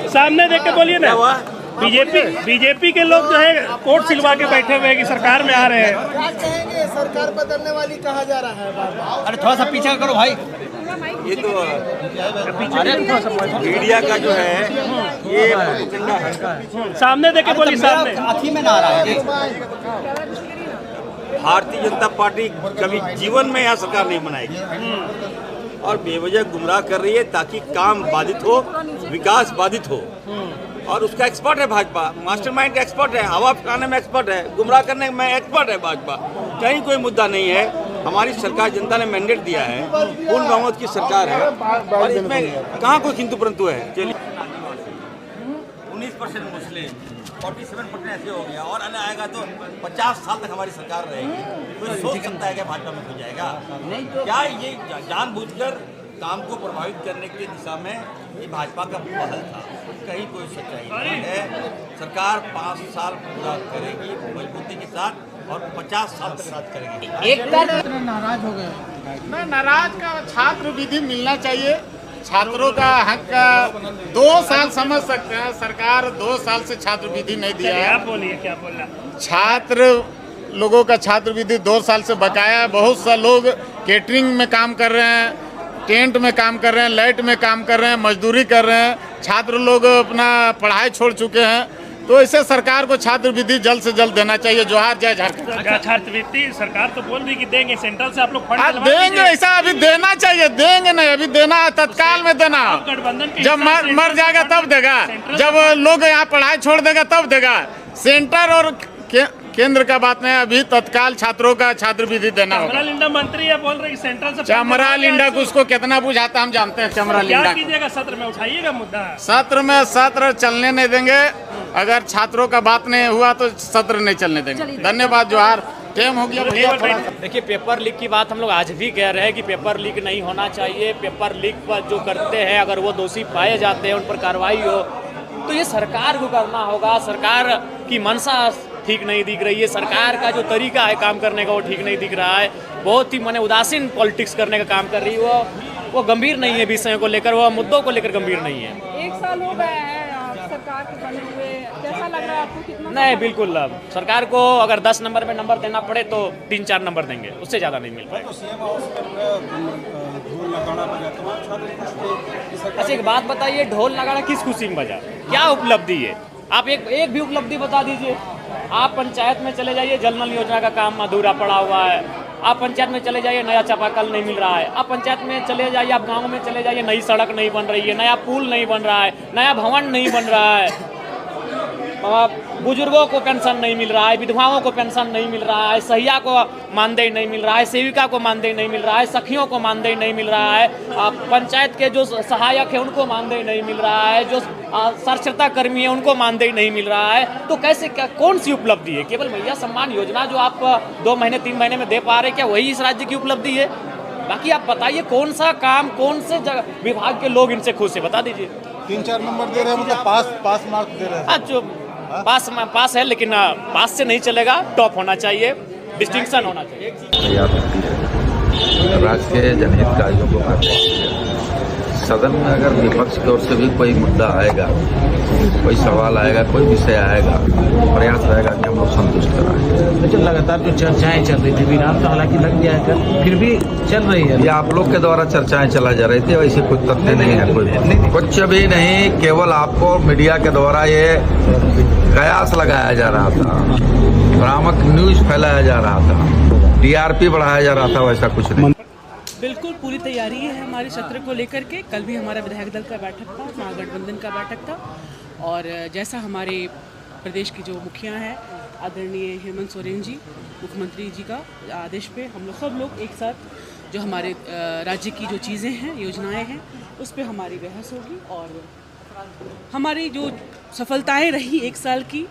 सामने देख के बोलिए ना। बीजेपी के लोग जो है कोर्ट सिलवा के बैठे हुए हैं कि सरकार में आ रहे हैं। क्या कहेंगे, सरकार बदलने वाली कहा जा रहा है बार-बार। अरे थोड़ा सा पीछे करो भाई। ये तो मीडिया का जो है ये प्रोपेगेंडा है। सामने देख के बोलिए, सामने आँखी में ना आ रहा है। भारतीय जनता पार्टी कभी जीवन में यहाँ सरकार नहीं बनाएगी और बेवजह गुमराह कर रही है ताकि काम बाधित हो, विकास बाधित हो। और उसका एक्सपर्ट है भाजपा, मास्टरमाइंड का एक्सपर्ट है, हवा फैलाने में एक्सपर्ट है, गुमराह करने में एक्सपर्ट है भाजपा। कहीं कोई मुद्दा नहीं है। हमारी सरकार, जनता ने मैंडेट दिया है, पूर्ण बहुमत की सरकार है और इसमें कहाँ कोई किंतु परंतु है। चलिए 19% मुस्लिम, 47% ऐसे हो गया और अन्य आएगा तो 50 साल तक हमारी सरकार रहेगी। कोई सोच सकता है कि भाजपा में हो जाएगा? क्या ये जानबूझकर काम को प्रभावित करने की दिशा में ये भाजपा का पहल था? कहीं कोई सच्चाई नहीं है। सरकार 5 साल पूरा करेगी मजबूती के साथ और 50 साल तक राज करेगी। एक नाराज हो गए। मैं नाराज का छात्र विधि मिलना चाहिए। छात्रों का हक का 2 साल समझ सकते हैं, सरकार 2 साल से छात्र विधि नहीं दिया है। आप बोलिए, क्या बोलना? छात्र लोगों का छात्र विधि 2 साल से बकाया। बहुत सा लोग केटरिंग में काम कर रहे हैं, टेंट में काम कर रहे हैं, लाइट में काम कर रहे हैं, मजदूरी कर रहे हैं। छात्र लोग अपना पढ़ाई छोड़ चुके हैं। तो ऐसे सरकार को छात्र विधि जल्द से जल्द देना चाहिए। जोहार, जय झारखंड। छात्रवृत्ति सरकार तो बोल रही कि देंगे, सेंट्रल से आप लोग फंड देंगे, ऐसा अभी देना चाहिए। देंगे नहीं, अभी देना है, तत्काल में देना। गठबंधन जब मर जाएगा तब देगा, जब लोग यहाँ पढ़ाई छोड़ देगा तब देगा। सेंटर और केंद्र का बात नहीं, अभी तत्काल छात्रों का छात्र विधि देना होगा। चमरा लिंडा मंत्री है, बोल रहे सेंट्रल से। चमरा लिंडा को उसको कितना बुझाता हम जानते हैं। चमरा लिंडा क्या कीजिएगा? सत्र में उठाइएगा मुद्दा। सत्र में सत्र चलने नहीं देंगे। अगर छात्रों का बात नहीं हुआ तो सत्र नहीं चलने देंगे। धन्यवाद। जोहार। टाइम हो गया भैया। देखिए, पेपर लीक की बात हम लोग आज भी कह रहे हैं कि पेपर लीक नहीं होना चाहिए। पेपर लीक पर जो करते हैं, अगर वो दोषी पाए जाते हैं, उन पर कार्रवाई हो, तो ये सरकार को करना होगा। सरकार की मंशा ठीक नहीं दिख रही है। सरकार का जो तरीका है काम करने का वो ठीक नहीं दिख रहा है। बहुत ही माने उदासीन पॉलिटिक्स करने का काम कर रही है। वो गंभीर नहीं है विषयों को लेकर, वो मुद्दों को लेकर गंभीर नहीं है। 1 साल हो गया है सरकार के बने हुए, कैसा लग रहा है आपको? कितना? नहीं, बिल्कुल। सरकार को अगर 10 नंबर में नंबर देना पड़े तो 3-4 नंबर देंगे, उससे ज़्यादा नहीं मिल पाएगा। अच्छा, एक बात बताइए, ढोल नगाड़ा किस खुशी में बजा? क्या उपलब्धि है? आप एक भी उपलब्धि बता दीजिए। आप पंचायत में चले जाइए, जल नल योजना का काम अधूरा पड़ा हुआ है। आप पंचायत में चले जाइए, नया चापाकल नहीं मिल रहा है। आप पंचायत में चले जाइए, आप गाँव में चले जाइए, नई सड़क नहीं बन रही है, नया पुल नहीं बन रहा है, नया भवन नहीं बन रहा है। बुजुर्गों को पेंशन नहीं मिल रहा है, विधवाओं को पेंशन नहीं मिल रहा है, सहिया को मानदेय नहीं मिल रहा है, सेविका को मानदेय नहीं मिल रहा है, सखियों को मानदेय नहीं मिल रहा है, पंचायत के जो सहायक है उनको मानदेय नहीं मिल रहा है, जो साक्षरता कर्मी है उनको मानदेय नहीं मिल रहा है। तो कैसे, क्या कौन सी उपलब्धि है? केवल मैया सम्मान योजना जो आप 2 महीने 3 महीने में दे पा रहे, क्या वही इस राज्य की उपलब्धि है? बाकी आप बताइए, कौन सा काम, कौन से विभाग के लोग इनसे खुश है, बता दीजिए। 3-4 नंबर दे रहे हैं, मतलब पास मार्क दे रहे हैं। पास है, लेकिन पास से नहीं चलेगा, टॉप होना चाहिए, डिस्टिंक्शन होना चाहिए। राज्य के जनहितकारियों को करते सदन में अगर विपक्ष की ओर से भी कोई मुद्दा आएगा, कोई सवाल आएगा, कोई विषय आएगा, प्रयास रहेगा कि हम लोग संतुष्ट कराएं। तो लगातार जो चर्चाएं चल रही थी, विराम तो हालांकि लग गया है, फिर भी चल रही है। ये आप लोग के द्वारा चर्चाएं चला जा रही थी, वैसे कोई तथ्य नहीं है, कोई कुछ भी नहीं। केवल आपको मीडिया के द्वारा ये कयास लगाया जा रहा था, भ्रामक न्यूज फैलाया जा रहा था, टीआरपी बढ़ाया जा रहा था, वैसा कुछ नहीं। बिल्कुल पूरी तैयारी है हमारे सत्र को लेकर के। कल भी हमारा विधायक दल का बैठक था, महागठबंधन का बैठक था, और जैसा हमारे प्रदेश की जो मुखिया हैं आदरणीय हेमंत सोरेन जी, मुख्यमंत्री जी का आदेश पे हम लोग सब लोग एक साथ जो हमारे राज्य की जो चीज़ें हैं, योजनाएं हैं, उस पर हमारी बहस होगी। और हमारी जो सफलताएं रही 1 साल की,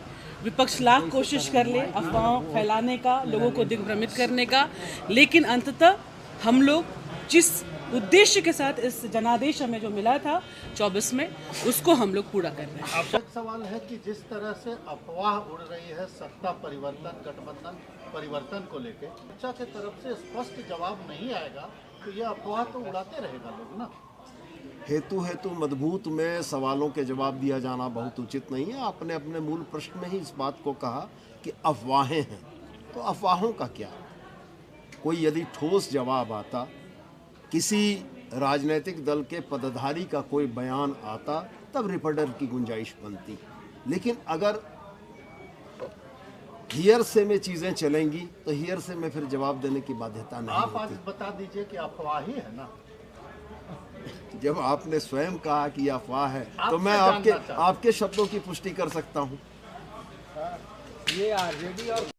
विपक्ष लाख कोशिश कर ले अफवाह फैलाने का, लोगों को दिग्भ्रमित करने का, लेकिन अंततः हम लोग जिस उद्देश्य के साथ इस जनादेश हमें जो मिला था 24 में, उसको हम लोग पूरा कर रहे हैं। एक सवाल है कि जिस तरह से अफवाह उड़ रही है सत्ता परिवर्तन, गठबंधन परिवर्तन को लेकर, चर्चा की तरफ से स्पष्ट जवाब नहीं आएगा तो ये अफवाह तो उड़ाते रहेगा लोग ना। हेतु मजबूत में सवालों के जवाब दिया जाना बहुत उचित नहीं है। आपने अपने मूल प्रश्न में ही इस बात को कहा कि अफवाहें हैं, तो अफवाहों का क्या? कोई यदि ठोस जवाब आता, किसी राजनीतिक दल के पदाधिकारी का कोई बयान आता, तब रिपोर्टर की गुंजाइश बनती। लेकिन अगर हियर से में चीज़ें चलेंगी तो हियर से में फिर जवाब देने की बाध्यता नहीं आप आज होती। बता दीजिए कि अफवाह ही है ना। जब आपने स्वयं कहा कि यह अफवाह है तो आपसे मैं जानना चाहता हूं। आपके शब्दों की पुष्टि कर सकता हूं। ये आरजेडी और